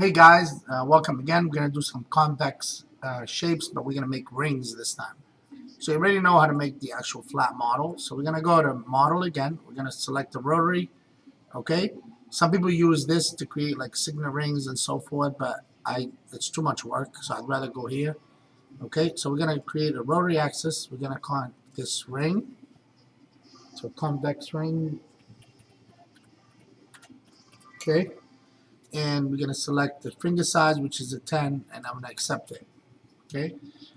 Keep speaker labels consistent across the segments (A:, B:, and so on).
A: Hey guys, welcome again. We're going to do some convex shapes, but we're going to make rings this time. So you already know how to make the actual flat model. So we're going to go to model again. We're going to select the rotary. Okay. Some people use this to create like signet rings and so forth, but it's too much work, so I'd rather go here. Okay. So we're going to create a rotary axis. We're going to call this ring. So convex ring. Okay. And we're going to select the finger size, which is a 10, and I'm going to accept it. Okay,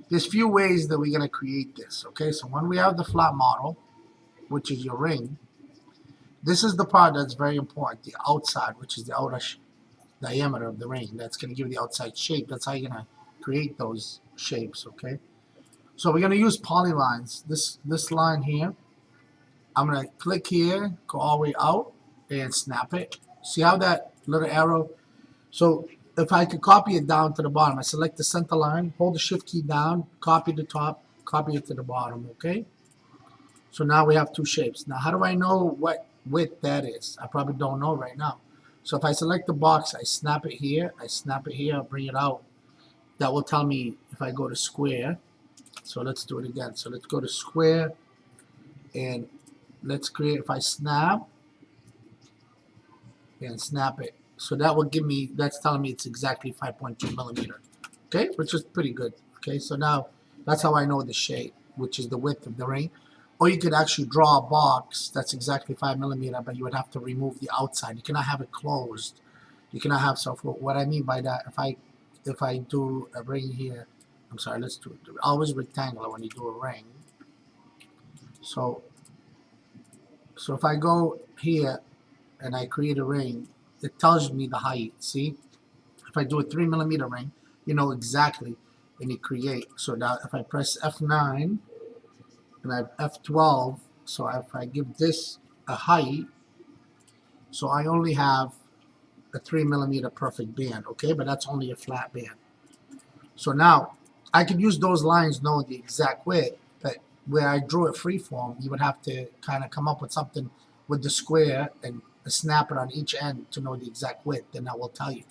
A: there's few ways that we're going to create this. Okay, so when we have the flat model, which is your ring, this is the part that's very important, the outside, which is the outer diameter of the ring. That's going to give you the outside shape. That's how you're going to create those shapes. Okay, so we're going to use polylines. This line here, I'm going to click here, go all the way out, and snap it. See how that little arrow? So if I could copy it down to the bottom, I select the center line, hold the shift key down, copy the top, copy it to the bottom, okay? So now we have two shapes. Now how do I know what width that is? I probably don't know right now. So if I select the box, I snap it here, I bring it out. That will tell me if I go to square. So let's do it again. So let's go to square, and let's create, if I snap, and snap it. So that will give me, that's telling me it's exactly 5.2 millimeter. Okay, which is pretty good. Okay, so now that's how I know the shape, which is the width of the ring. Or you could actually draw a box that's exactly 5 millimeter, but you would have to remove the outside. You cannot have it closed. You cannot have, so for what I mean by that, if I do a ring here, I'm sorry, let's do it. Always rectangular when you do a ring. So if I go here, and I create a ring, it tells me the height. See, if I do a 3 millimeter ring, you know exactly when you create. So now if I press F9 and I have F12, so if I give this a height, so I only have a 3 millimeter perfect band, okay, but that's only a flat band. So now I could use those lines knowing the exact width, but where I drew it freeform, you would have to kind of come up with something with the square and snap it on each end to know the exact width, and that will tell you.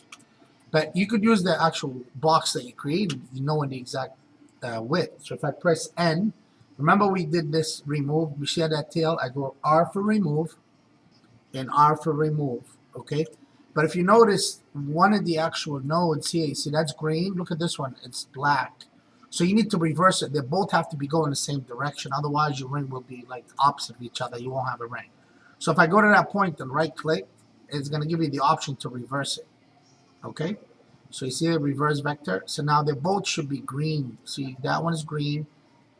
A: But you could use the actual box that you created, knowing the exact width. So if I press N, remember we did this remove, we share that tail, I go R for remove and R for remove, okay? But if you notice, one of the actual nodes here, you see that's green, look at this one, it's black. So you need to reverse it. They both have to be going the same direction, otherwise your ring will be like opposite of each other, you won't have a ring. So if I go to that point and right click, it's going to give you the option to reverse it. Okay? So you see a reverse vector. So now they both should be green. See, that one is green,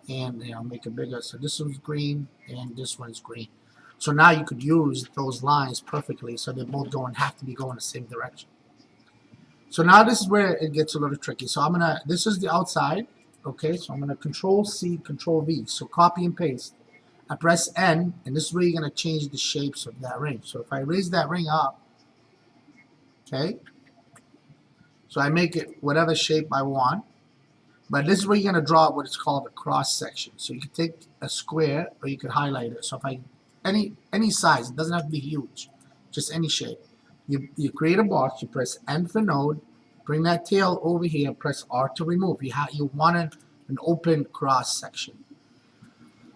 A: and I'll make it bigger. So this one's green, and this one's green. So now you could use those lines perfectly. So they're both have to be going the same direction. So now this is where it gets a little tricky. So this is the outside. Okay, so I'm going to Control C, Control V. So copy and paste. I press N, and this is where you're going to change the shapes of that ring. So if I raise that ring up, okay, so I make it whatever shape I want, but this is where you're going to draw what is called a cross section. So you can take a square, or you could highlight it. So if any size, it doesn't have to be huge, just any shape. You create a box, you press N for node, bring that tail over here, press R to remove. You want an open cross section.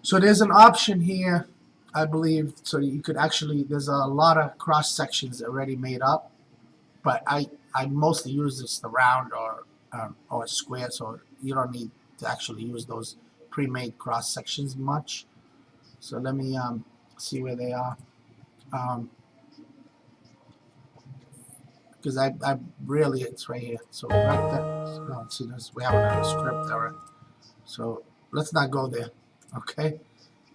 A: So there's an option here, I believe, so you could actually, there's a lot of cross sections already made up, but I mostly use this round or square, so you don't need to actually use those pre-made cross sections much. So let me see where they are, because I really, it's right here. So right there, no, see this, we have another script already. So let's not go there. Okay,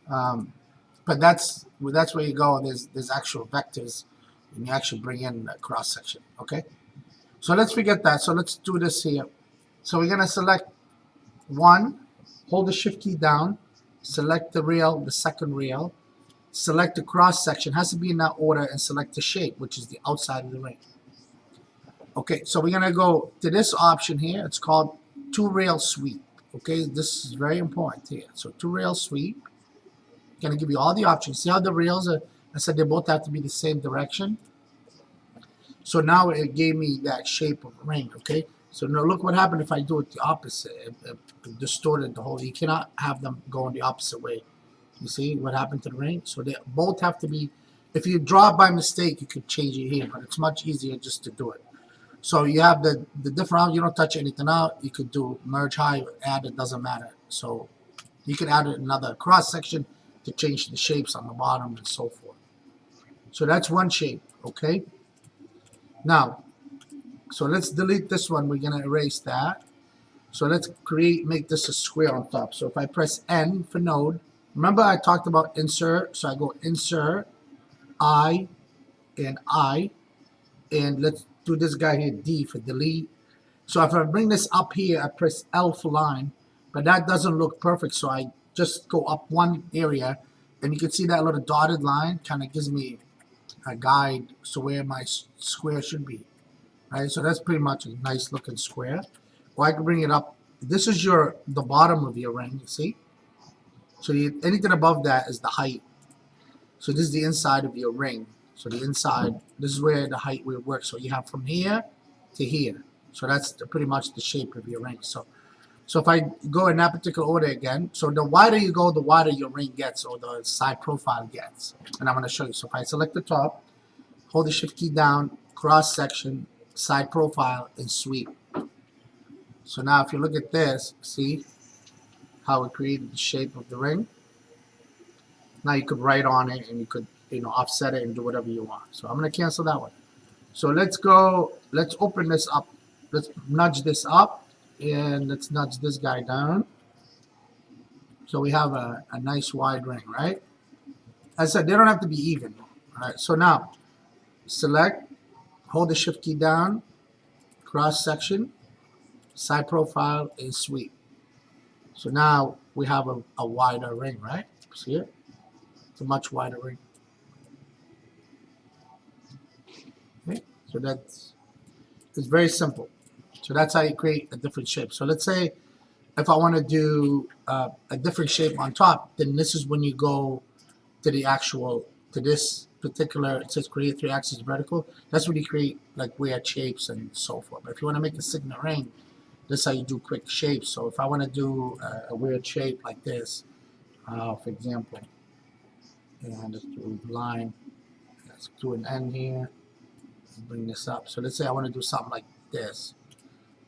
A: but that's where you go. There's actual vectors, and you actually bring in a cross section. Okay, so let's forget that. So let's do this here. So we're gonna select one, hold the shift key down, select the rail, the second rail, select the cross section. Has to be in that order, and select the shape, which is the outside of the ring. Okay, so we're gonna go to this option here. It's called two rail sweep. Okay, this is very important here. So two rail sweep. Gonna give you all the options. See how the rails are, I said they both have to be the same direction. So now it gave me that shape of a ring, okay? So now look what happened if I do it the opposite. It distorted the whole. You cannot have them go in the opposite way. You see what happened to the ring? So they both have to be, if you draw by mistake, you could change it here, but it's much easier just to do it. So you have the different, you don't touch anything out. You could do merge high, add, it doesn't matter. So you could add another cross section to change the shapes on the bottom and so forth. So that's one shape, okay? Now, so let's delete this one. We're going to erase that. So let's make this a square on top. So if I press N for node, remember I talked about insert. So I go insert, I, and let's do this guy here, D for delete. So if I bring this up here, I press L for line, but that doesn't look perfect. So I just go up one area, and you can see that little dotted line kind of gives me a guide to where my square should be. Right, so that's pretty much a nice looking square. Or I can bring it up. This is the bottom of your ring, you see? So anything above that is the height. So this is the inside of your ring. So the inside, this is where the height will work. So you have from here to here. So that's pretty much the shape of your ring. So if I go in that particular order again, so the wider you go, the wider your ring gets, or the side profile gets. And I'm going to show you. So if I select the top, hold the shift key down, cross section, side profile, and sweep. So now if you look at this, see how it created the shape of the ring? Now you could write on it, and you could offset it and do whatever you want. So I'm going to cancel that one. So let's open this up. Let's nudge this up, and let's nudge this guy down. So we have a nice wide ring, right? As I said, they don't have to be even. All right, so now select, hold the shift key down, cross section, side profile, and sweep. So now we have a wider ring, right? See it? It's a much wider ring. Okay, so it's very simple. So that's how you create a different shape. So let's say if I want to do a different shape on top, then this is when you go to this particular, it says create 3-axis vertical. That's when you create like weird shapes and so forth. But if you want to make a signet ring, this is how you do quick shapes. So if I want to do a weird shape like this, for example, and let's do a line, let's do an N here, bring this up. So let's say I want to do something like this.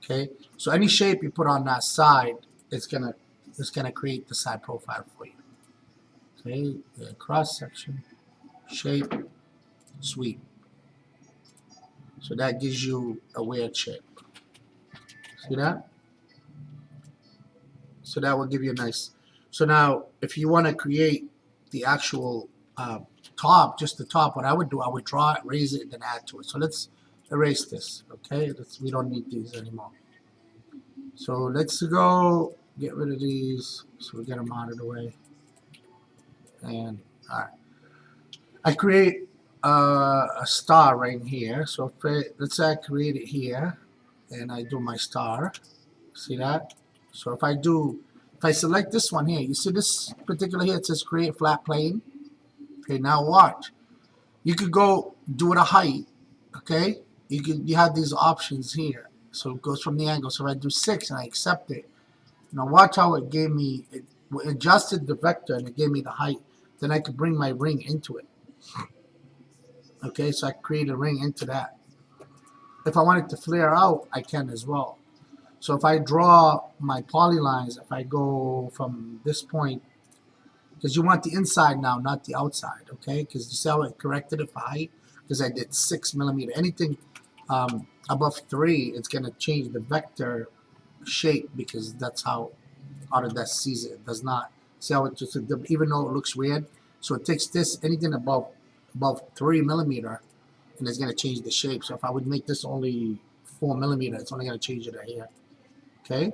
A: Okay, so any shape you put on that side, it's gonna create the side profile for you. Okay, the cross section, shape, sweep. So that gives you a weird shape. See that? So that will give you a nice. So now, if you want to create the actual top, just the top, what I would do, I would draw it, raise it, and then add to it. So let's erase this. Okay, we don't need these anymore. So let's go get rid of these. So we get them out of the way. And all right, I create a star right here. So let's say I create it here, and I do my star. See that? So if I select this one here, you see this particular here, it says create flat plane. Okay, now watch. You could go do it a height. Okay, you have these options here. So it goes from the angle. So if I do 6 and I accept it, now watch how it gave me, it adjusted the vector and it gave me the height. Then I could bring my ring into it. Okay, so I create a ring into that. If I want it to flare out, I can as well. So if I draw my polylines, if I go from this point, because you want the inside now, not the outside, okay? Because you see how it corrected it for height? Because I did 6 millimeter. Anything above 3, it's going to change the vector shape, because that's how Autodesk sees it. It does not see how it just, even though it looks weird. So it takes this, anything above 3 millimeter, and it's going to change the shape. So if I would make this only 4 millimeter, it's only going to change it right here. Okay?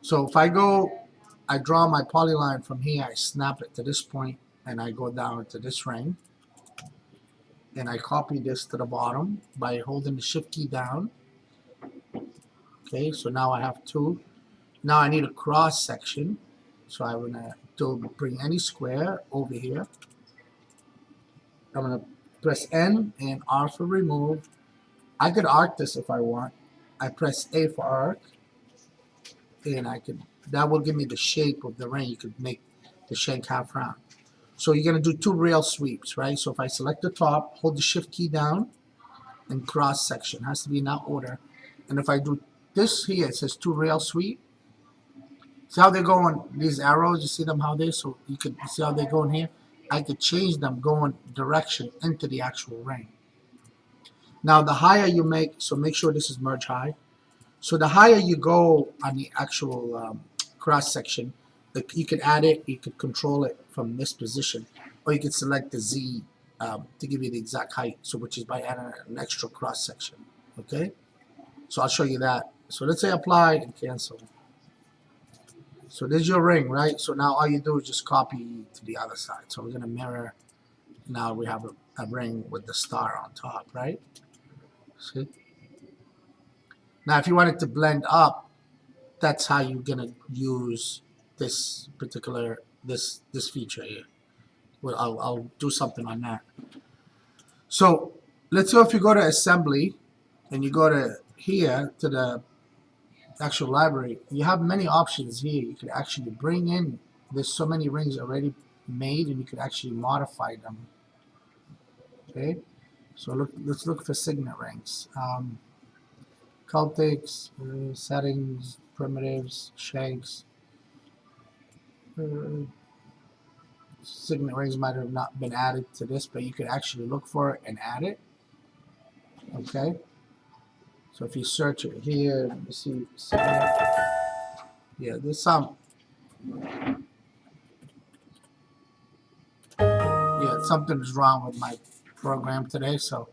A: So if I draw my polyline from here, I snap it to this point, and I go down to this ring, and I copy this to the bottom by holding the shift key down. Okay, so now I have 2. Now I need a cross section, so I'm going to bring any square over here. I'm going to press N and R for remove, I could arc this if I want. I press A for arc, and that will give me the shape of the ring. You could make the shank half round. So you're going to do 2 rail sweeps, right? So if I select the top, hold the shift key down, and cross section. Has to be in that order. And if I do this here, it says 2 rail sweep. See how they're going, these arrows, you see them how they, so you can see how they're going here? I could change them going direction into the actual ring. Now the higher you make, so make sure this is merge high. So the higher you go on the actual cross section, you could add it, you could control it from this position, or you could select the Z to give you the exact height, so which is by adding an extra cross section. Okay, so I'll show you that. So let's say apply and cancel. So there's your ring, right? So now all you do is just copy to the other side. So we're gonna mirror. Now we have a ring with the star on top, right? See? Now if you want it to blend up, that's how you're gonna use this particular this feature here. Well, I'll do something on that. So let's go, if you go to assembly and you go to here to the actual library, you have many options here. You could actually bring in, there's so many rings already made, and you could actually modify them. Okay, so let's look for signet rings. Cultics, settings, primitives, shanks. Signet rings might have not been added to this, but you could actually look for it and add it. Okay, so if you search it here, let me see, signet. Yeah, there's some. Yeah, something's wrong with my program today. So,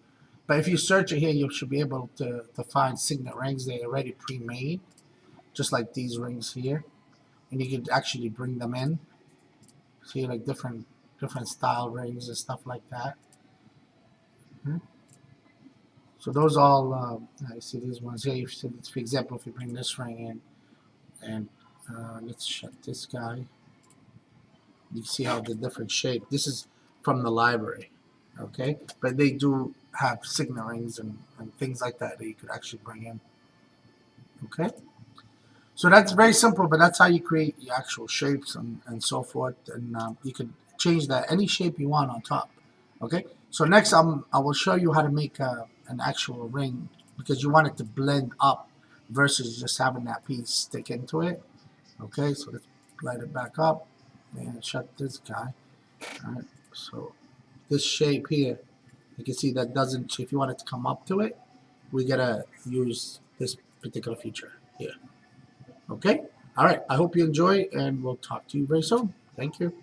A: but if you search it here, you should be able to find signet rings. They're already pre-made, just like these rings here, and you could actually bring them in. See, like different style rings and stuff like that. So those all, I see these ones here. For example, if you bring this ring in, and let's shut this guy. You see how the different shape. This is from the library, okay? But they do have signet rings and things like that that you could actually bring in, okay? So that's very simple, but that's how you create the actual shapes and so forth. And you can change that any shape you want on top, okay? So next I will show you how to make an actual ring, because you want it to blend up versus just having that piece stick into it, okay? So let's light it back up and shut this guy. All right, so this shape here, you can see that doesn't, if you want it to come up to it, we gotta use this particular feature here. Okay, all right, I hope you enjoy, and we'll talk to you very soon. Thank you.